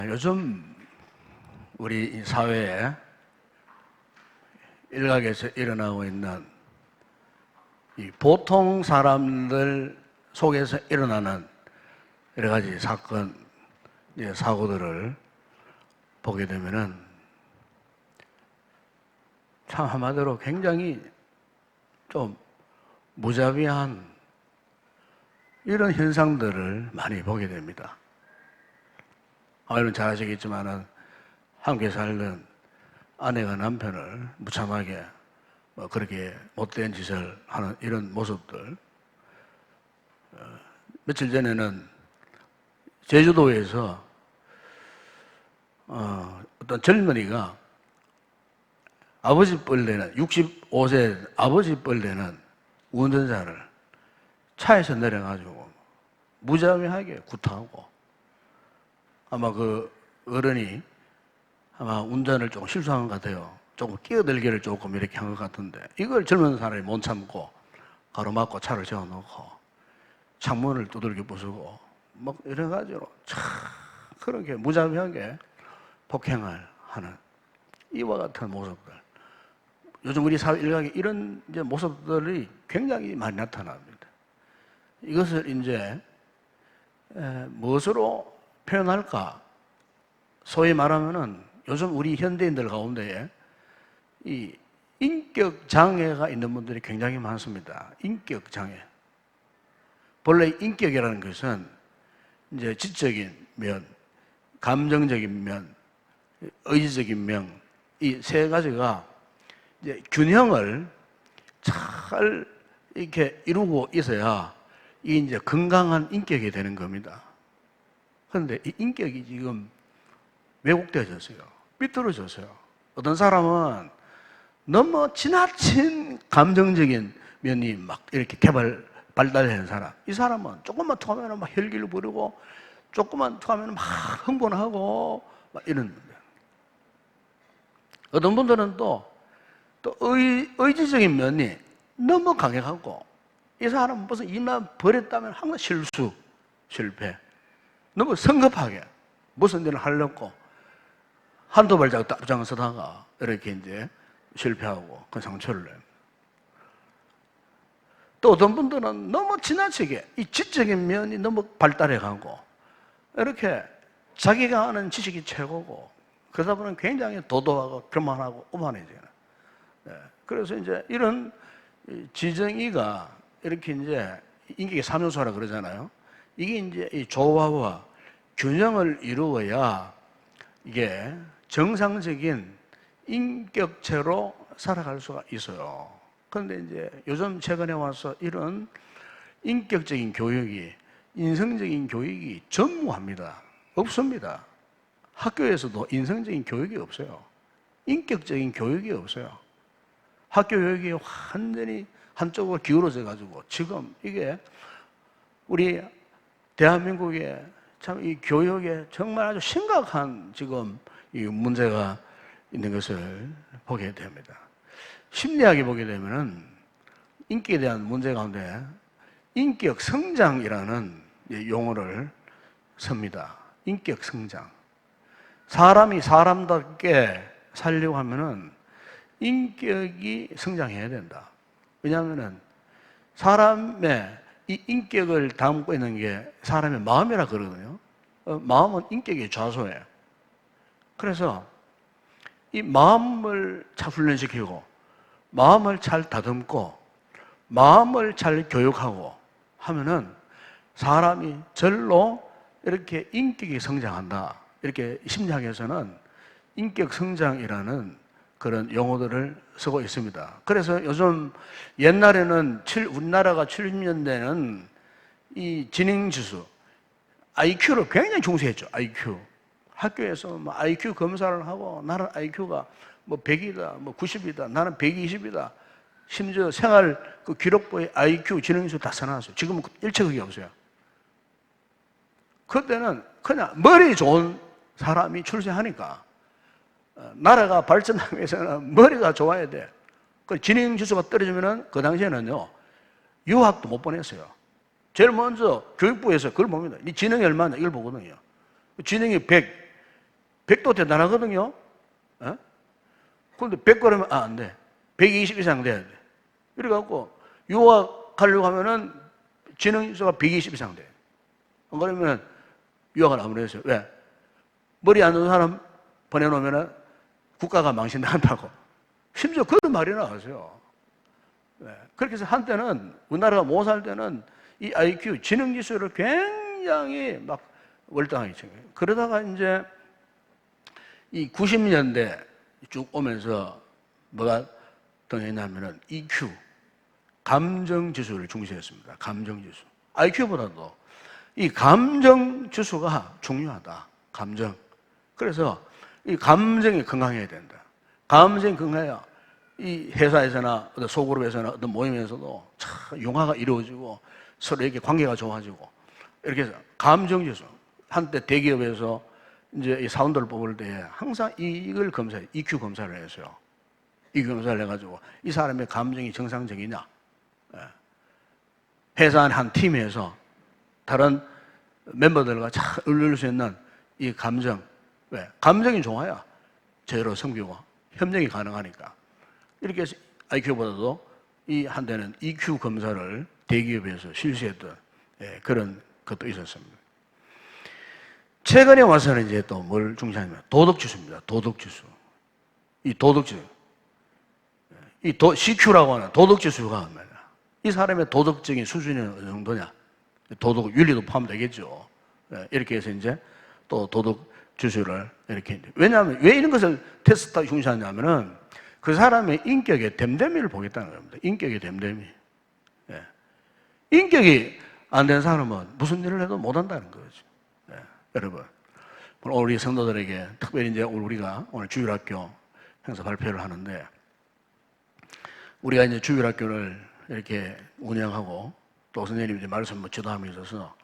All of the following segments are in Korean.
요즘 우리 사회에 일각에서 일어나고 있는 이 보통 사람들 속에서 일어나는 여러 가지 사건, 사고들을 보게 되면은 참 한마디로 굉장히 좀 무자비한 이런 현상들을 많이 보게 됩니다. 여러분 잘 아시겠지만은 함께 살던 아내가 남편을 무참하게 그렇게 못된 짓을 하는 이런 모습들. 며칠 전에는 제주도에서 어떤 젊은이가 아버지 뻘되는 65세 아버지 뻘되는 운전자를 차에서 내려가지고 무자비하게 구타하고, 아마 그 어른이 아마 운전을 조금 실수한 것 같아요. 조금 끼어들기를 조금 이렇게 한 것 같은데, 이걸 젊은 사람이 못 참고 가로막고 차를 세워놓고 창문을 두들겨 부수고 뭐 이런 가지로 참 그렇게 무자비하게 폭행을 하는 이와 같은 모습들. 요즘 우리 사회 일각에 이런 이제 모습들이 굉장히 많이 나타납니다. 이것을 이제 무엇으로 표현할까? 소위 말하면은 요즘 우리 현대인들 가운데에 이 인격 장애가 있는 분들이 굉장히 많습니다. 인격 장애. 본래 인격이라는 것은 이제 지적인 면, 감정적인 면, 의지적인 면, 이 세 가지가 이제 균형을 잘 이렇게 이루고 있어야 이 이제 건강한 인격이 되는 겁니다. 그런데 이 인격이 지금 왜곡되어졌어요. 삐뚤어졌어요. 어떤 사람은 너무 지나친 감정적인 면이 막 이렇게 발달되는 사람. 이 사람은 조금만 툭하면 막 혈기를 부리고, 조금만 툭하면 막 흥분하고, 막 이런 분들. 어떤 분들은 또 의지적인 면이 너무 강해가고, 이 사람은 무슨 일만 버렸다면 항상 실수, 실패. 너무 성급하게 무슨 일을 하려고 한두 발짝 앞장서다가 이렇게 이제 실패하고 그 상처를 내요. 또 어떤 분들은 너무 지나치게 이 지적인 면이 너무 발달해가고, 이렇게 자기가 아는 지식이 최고고, 그러다 보면 굉장히 도도하고 교만하고 오만해져요. 그래서 이제 이런 지정의가 이렇게 이제 인격의 삼요소라 그러잖아요. 이게 이제 이 조화와 균형을 이루어야 이게 정상적인 인격체로 살아갈 수가 있어요. 그런데 이제 요즘 최근에 와서 이런 인격적인 교육이, 인성적인 교육이 전무합니다. 없습니다. 학교에서도 인성적인 교육이 없어요. 인격적인 교육이 없어요. 학교 교육이 완전히 한쪽으로 기울어져 가지고 지금 이게 우리 대한민국의 참 이 교육에 정말 아주 심각한 지금 이 문제가 있는 것을 보게 됩니다. 심리학에 보게 되면은 인격에 대한 문제 가운데 인격 성장이라는 용어를 씁니다. 인격 성장. 사람이 사람답게 살려고 하면은 인격이 성장해야 된다. 왜냐하면은 사람의 이 인격을 담고 있는 게 사람의 마음이라 그러거든요. 마음은 인격의 좌소예요. 그래서 이 마음을 잘 훈련시키고, 마음을 잘 다듬고, 마음을 잘 교육하고 하면은 사람이 절로 이렇게 인격이 성장한다. 이렇게 심리학에서는 인격 성장이라는 그런 용어들을 쓰고 있습니다. 그래서 요즘 옛날에는 우리나라가 70년대는 이 지능지수, IQ를 굉장히 중시했죠. IQ. 학교에서 뭐 IQ 검사를 하고, 나는 IQ가 뭐 100이다, 뭐 90이다, 나는 120이다. 심지어 생활 그 기록부에 IQ, 지능지수 다 써놨어요. 지금은 일체 그게 없어요. 그때는 그냥 머리 좋은 사람이 출세하니까, 나라가 발전하기 위해서는 머리가 좋아야 돼. 그 지능지수가 떨어지면은 그 당시에는요, 유학도 못 보냈어요. 제일 먼저 교육부에서 그걸 봅니다. 네 지능이 얼마냐 이걸 보거든요. 지능이 100, 100도 대단하거든요. 어? 그런데 100걸으면 안 돼. 120 이상 돼야 돼. 그래갖고 유학하려고 하면은 지능지수가 120 이상 돼. 그러면 유학을 안 보내줘요. 왜? 머리 안 좋은 사람 보내놓으면은 국가가 망신당한다고. 심지어 그런 말이 나왔어요. 네. 그렇게 해서 한때는 우리나라가 못 살 때는 이 IQ 지능지수를 굉장히 막 월등하게 챙겨요. 그러다가 이제 이 90년대 쭉 오면서 뭐가 등했냐면은 EQ 감정지수를 중시했습니다. 감정지수. IQ보다도 이 감정지수가 중요하다. 감정. 그래서 이 감정이 건강해야 된다. 감정이 건강해야 이 회사에서나 어떤 소그룹에서나 어떤 모임에서도 참 융화가 이루어지고 서로에게 관계가 좋아지고 이렇게 해서 감정지수. 한때 대기업에서 이제 이 사원들을 뽑을 때 항상 이걸 검사해. EQ 검사를 했어요. EQ 검사를 해가지고 이 사람의 감정이 정상적이냐. 회사 안 한 팀에서 다른 멤버들과 잘 어울릴 수 있는 이 감정. 왜? 감정이 좋아야 제대로 섬기고 협력이 가능하니까. 이렇게 해서 IQ보다도 이 한때는 EQ 검사를 대기업에서 실시했던 그런 것도 있었습니다. 최근에 와서는 이제 또 뭘 중시하냐면 도덕지수입니다. 도덕지수. 이 도덕지수. 이 CQ라고 하는 도덕지수가 뭐냐. 이 사람의 도덕적인 수준이 어느 정도냐. 도덕, 윤리도 포함되겠죠. 이렇게 해서 이제 또 도덕지수를 이렇게. 왜냐하면 왜 이런 것을 테스트하고 중시하냐면은 그 사람의 인격의 됨됨이를 보겠다는 겁니다. 인격의 됨됨이. 인격이 안 된 사람은 무슨 일을 해도 못 한다는 거죠. 여러분, 오늘 우리 성도들에게 특별히 이제 우리가 오늘 주일학교 행사 발표를 하는데 우리가 이제 주일학교를 이렇게 운영하고 또 선생님이 이제 말씀 지도함에 있어서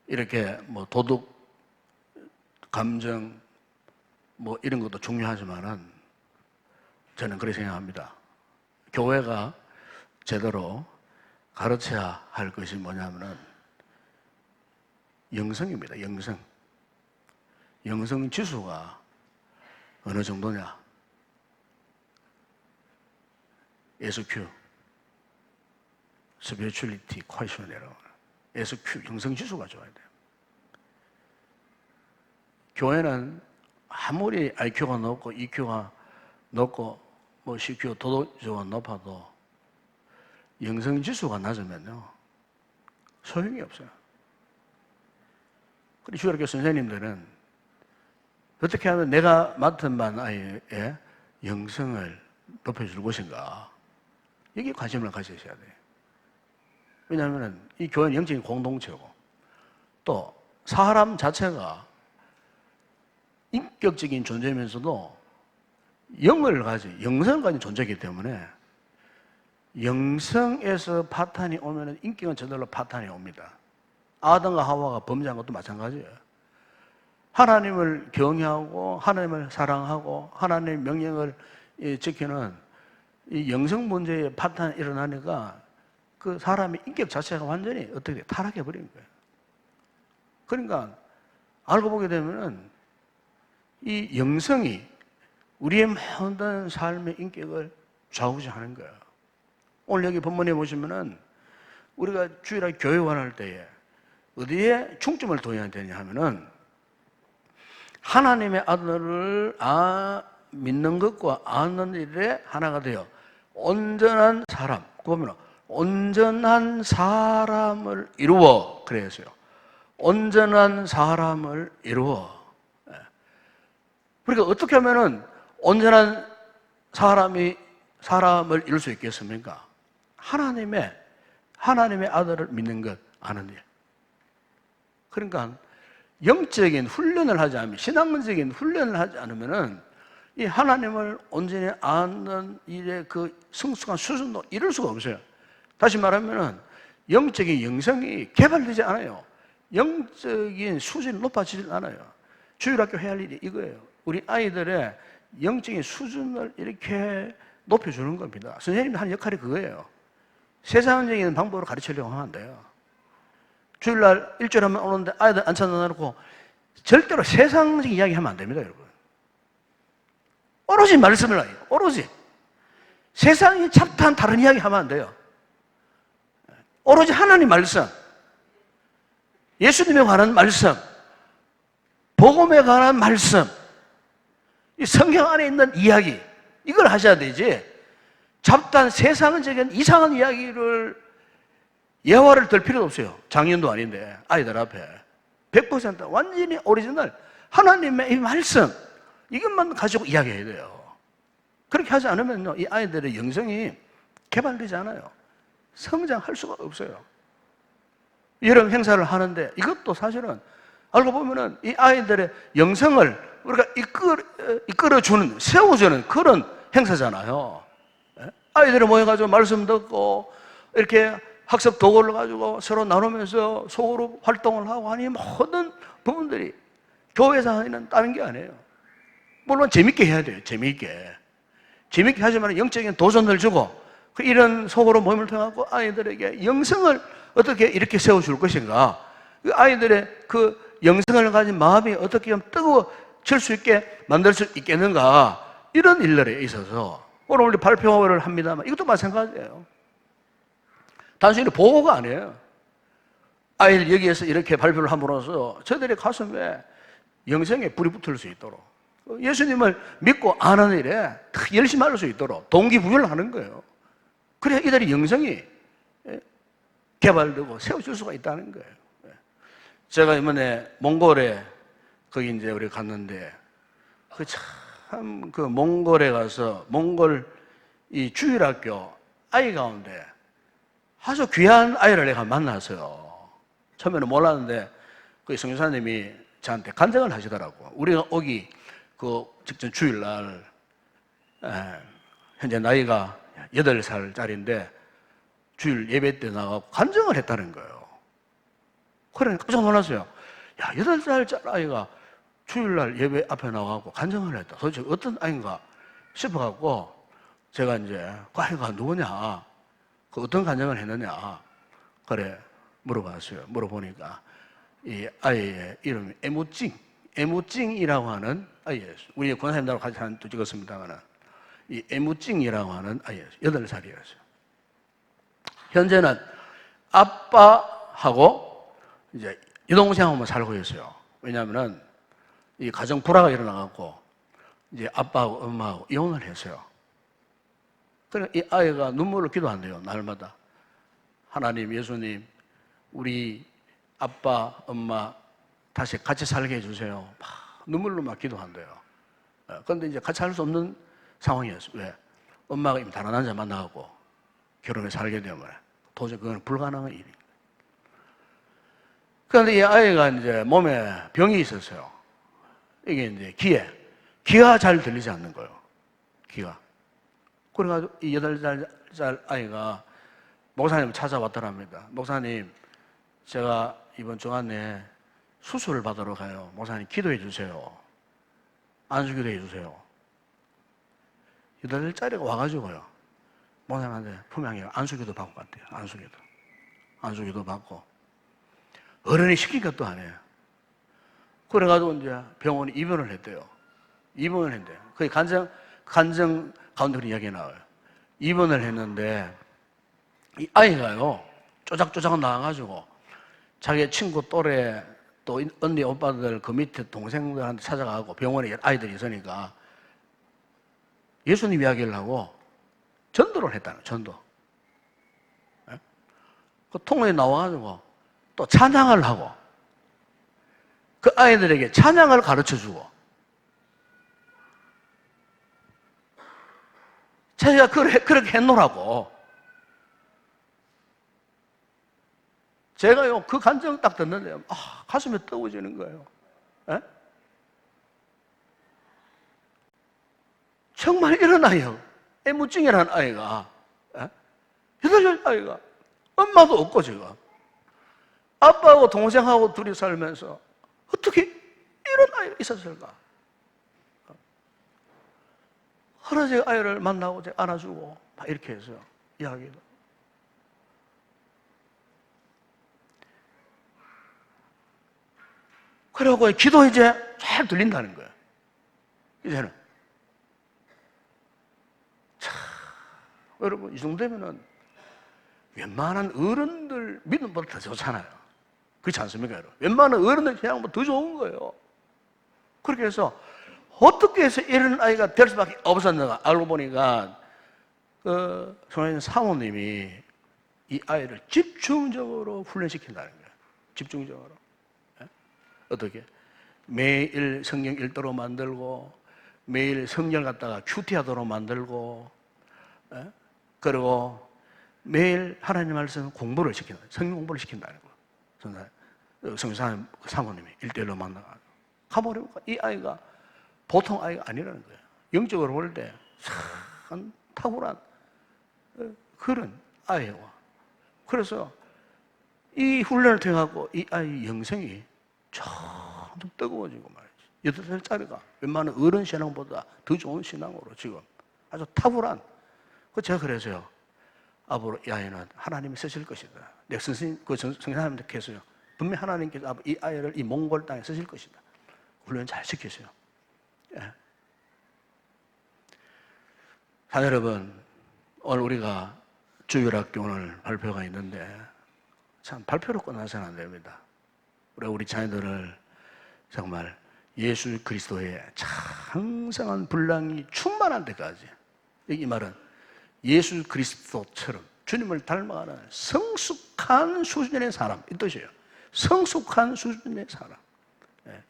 이렇게 뭐 도덕, 감정 뭐 이런 것도 중요하지만은 저는 그렇게 생각합니다. 교회가 제대로 가르쳐야 할 것이 뭐냐면은 영성입니다. 영성. 영성 지수가 어느 정도냐? SQ, Spirituality Question이라고 SQ, 영성 지수가 좋아야 돼요. 교회는 아무리 IQ가 높고 EQ가 높고 뭐 CQ, 도덕지수가 높아도 영성 지수가 낮으면요 소용이 없어요. 그리고 주일학교 선생님들은 어떻게 하면 내가 맡은 반 아이의 영성을 높여줄 것인가 여기에 관심을 가지셔야 돼요. 왜냐하면 이 교회는 영적인 공동체고 또 사람 자체가 인격적인 존재면서도 영성을 가진 존재이기 때문에 영성에서 파탄이 오면 인격은 저절로 파탄이 옵니다. 아담과 하와가 범죄한 것도 마찬가지예요. 하나님을 경외하고 하나님을 사랑하고 하나님의 명령을 지키는 이 영성 문제의 파탄이 일어나니까 그 사람의 인격 자체가 완전히 어떻게 타락해 버린 거예요. 그러니까 알고 보게 되면은 이 영성이 우리의 모든 삶의 인격을 좌우지하는 거예요. 오늘 여기 본문에 보시면은 우리가 주일날 교회 원할 때에 어디에 중점을 둬야 되냐 하면은 하나님의 아들을 믿는 것과 아는 일에 하나가 되어 온전한 사람, 그러면 온전한 사람을 이루어 그랬어요. 온전한 사람을 이루어. 그러니까 어떻게 하면은 온전한 사람을 이룰 수 있겠습니까? 하나님의 아들을 믿는 것, 아는 일. 그러니까 영적인 훈련을 하지 않으면, 신학문적인 훈련을 하지 않으면은 이 하나님을 온전히 아는 일의 그 성숙한 수준도 이룰 수가 없어요. 다시 말하면은 영적인 영성이 개발되지 않아요. 영적인 수준이 높아지지 않아요. 주일학교 해야 할 일이 이거예요. 우리 아이들의 영적인 수준을 이렇게 높여주는 겁니다. 선생님이 하는 역할이 그거예요. 세상적인 방법으로 가르치려고 하면 안 돼요. 주일날 일주일에 한 번 오는데 아이들 안 찾아놓고 절대로 세상적 이야기하면 안 됩니다, 여러분. 오로지 말씀을 해요. 오로지. 세상이 잡다한 다른 이야기 하면 안 돼요. 오로지 하나님 말씀, 예수님에 관한 말씀, 복음에 관한 말씀, 이 성경 안에 있는 이야기, 이걸 하셔야 되지. 잡다한 세상적인 이상한 이야기를 예화를 들 필요도 없어요. 장년도 아닌데 아이들 앞에 100% 완전히 오리지널 하나님의 이 말씀, 이것만 가지고 이야기해야 돼요. 그렇게 하지 않으면요, 이 아이들의 영성이 개발되지 않아요. 성장할 수가 없어요. 여러 행사를 하는데 이것도 사실은 알고 보면은 이 아이들의 영성을 우리가 이끌어주는, 세워주는 그런 행사잖아요. 아이들이 모여가지고 말씀 듣고 이렇게 학습 도구를 가지고 서로 나누면서 속으로 활동을 하고 하니 모든 부분들이 교회에서 하는 다른 게 아니에요. 물론 재밌게 해야 돼요. 재밌게 하지만 영적인 도전을 주고 이런 속으로 모임을 통해 아이들에게 영성을 어떻게 이렇게 세워줄 것인가, 아이들의 그 영성을 가진 마음이 어떻게 하면 뜨거워질 수 있게 만들 수 있겠는가, 이런 일들에 있어서 오늘 우리 발표를 합니다만 이것도 마찬가지예요. 단순히 보고가 아니에요. 아이들 여기에서 이렇게 발표를 함으로써 저들의 가슴에 영성에 불이 붙을 수 있도록, 예수님을 믿고 아는 일에 열심히 할 수 있도록 동기부여를 하는 거예요. 그래야 이들의 영성이 개발되고 세워질 수가 있다는 거예요. 제가 이번에 몽골에 거기 이제 우리 갔는데 그 몽골에 가서 몽골 이 주일학교 아이 가운데 아주 귀한 아이를 내가 만났어요. 처음에는 몰랐는데 그 성교사님이 저한테 간증을 하시더라고. 우리가 오기 그 직전 주일날 현재 나이가 8살짜리인데 주일 예배 때 나가고 간증을 했다는 거예요. 그래 깜짝 놀랐어요. 야, 8살짜리 아이가 주일날 예배 앞에 나가고 간증을 했다. 도대체 어떤 아이인가 싶어갖고 제가 이제 그 아이가 누구냐, 그 어떤 간증을 했느냐, 그래 물어봤어요. 물어보니까 이 아이의 이름이 에무찡이라고 하는 아이였어요. 우리 권사님들하고 같이 사진 또 찍었습니다만 이 에무찡이라고 하는 아이였어요. 8살이었어요. 현재는 아빠하고 이제 여동생하고만 살고 있어요. 왜냐하면은 이 가정 불화가 일어나갖고 이제 아빠하고 엄마하고 이혼을 했어요. 그래 이 아이가 눈물을 기도한대요. 날마다 하나님, 예수님, 우리 아빠, 엄마 다시 같이 살게 해주세요. 막 눈물로 막 기도한대요. 그런데 이제 같이 살 수 없는 상황이었어요. 왜? 엄마가 이미 다른 남자 만나고 결혼해 살게 되면 도저히 그건 불가능한 일이에요. 그런데 이 아이가 이제 몸에 병이 있었어요. 이게 이제 귀가 잘 들리지 않는 거예요. 귀가. 그래가지고 이 8살 아이가 목사님을 찾아왔더랍니다. 목사님, 제가 이번 주 안에 수술을 받으러 가요. 목사님 기도해 주세요. 안수기도 해 주세요. 8살짜리가 와가지고요, 목사님한테 분명히 안수기도 받고 갔대요. 안수기도 받고 어른이 시킨 것도 아니에요. 그래가지고 이제 병원에 입원을 했대요. 입원을 했는데 거의 간증 가운데 그런 이야기가 나와요. 입원을 했는데 이 아이가요 쪼작쪼작 나와가지고 자기 친구 또래 또 언니 오빠들 그 밑에 동생들한테 찾아가고 병원에 아이들이 있으니까 예수님 이야기를 하고 전도를 했다는 거예요. 전도. 그 통로에 나와가지고 또 찬양을 하고 그 아이들에게 찬양을 가르쳐주고, 자기가 그렇게 했노라고. 제가요 그 간증 딱 듣는데 가슴이 뜨거워지는 거예요. 에? 정말 이런 아이요, 애무증이라는 아이가 8살 아이가 엄마도 없고 지금 아빠하고 동생하고 둘이 살면서 어떻게 이런 아이가 있었을까? 그래서 아이를 만나고 안아주고 막 이렇게 해서 이야기도. 그러고 기도 이제 잘 들린다는 거예요. 이제는. 참, 여러분, 이 정도면은 웬만한 어른들 믿음보다 더 좋잖아요. 그렇지 않습니까, 여러분? 웬만한 어른들 신앙보다 더 좋은 거예요. 그렇게 해서 어떻게 해서 이런 아이가 될 수밖에 없었는가 알고 보니까 소년 사모님이 이 아이를 집중적으로 훈련시킨다는 거예요. 집중적으로. 어떻게? 매일 성경 읽도록 만들고, 매일 성경을 갖다가 큐티하도록 만들고, 그리고 매일 하나님 말씀 공부를 시킨다. 성경 공부를 시킨다는 거예요. 성경 사모님이 1대1로 만나가지고. 가보니까 이 아이가 보통 아이가 아니라는 거예요. 영적으로 볼 때 참 탁월한 그런 아이와. 그래서 이 훈련을 통해서 이 아이 영성이 점점 뜨거워지고 말이지. 8살짜리가 웬만한 어른 신앙보다 더 좋은 신앙으로 지금 아주 탁월한. 제가 그래서요, 앞으로 이 아이는 하나님이 쓰실 것이다. 내가 선생님, 성령님께서요, 분명히 하나님께서 이 아이를 이 몽골 땅에 쓰실 것이다. 훈련 잘 시키세요. 예. 자, 여러분, 오늘 우리가 주일학교 오늘 발표가 있는데, 참 발표로 끝나서는 안 됩니다. 우리 자녀들을 정말 예수 그리스도의 장성한 분량이 충만한 데까지, 이 말은 예수 그리스도처럼 주님을 닮아가는 성숙한 수준의 사람, 이 뜻이에요. 성숙한 수준의 사람.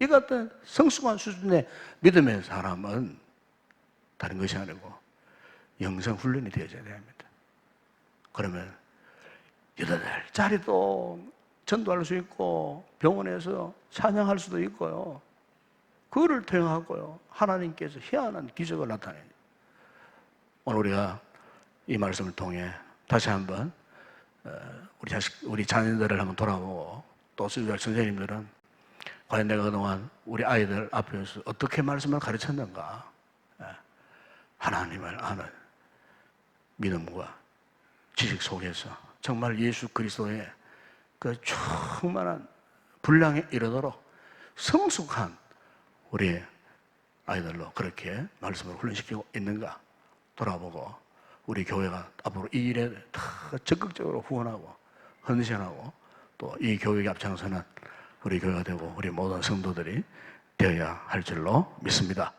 이 같은 성숙한 수준의 믿음의 사람은 다른 것이 아니고 영성 훈련이 되어져야 됩니다. 그러면 8살짜리도 전도할 수 있고 병원에서 찬양할 수도 있고요. 그거를 통하고요, 하나님께서 희한한 기적을 나타내요. 오늘 우리가 이 말씀을 통해 다시 한번 우리 자녀들을 한번 돌아보고, 또 선생님들은 과연 내가 그동안 우리 아이들 앞에서 어떻게 말씀을 가르쳤는가, 하나님을 아는 믿음과 지식 속에서 정말 예수 그리스도의 그 충만한 분량에 이르도록 성숙한 우리 아이들로 그렇게 말씀을 훈련시키고 있는가 돌아보고, 우리 교회가 앞으로 이 일에 더 적극적으로 후원하고 헌신하고, 또 이 교육에 앞장서는 우리 교회가 되고 우리 모든 성도들이 되어야 할 줄로 믿습니다.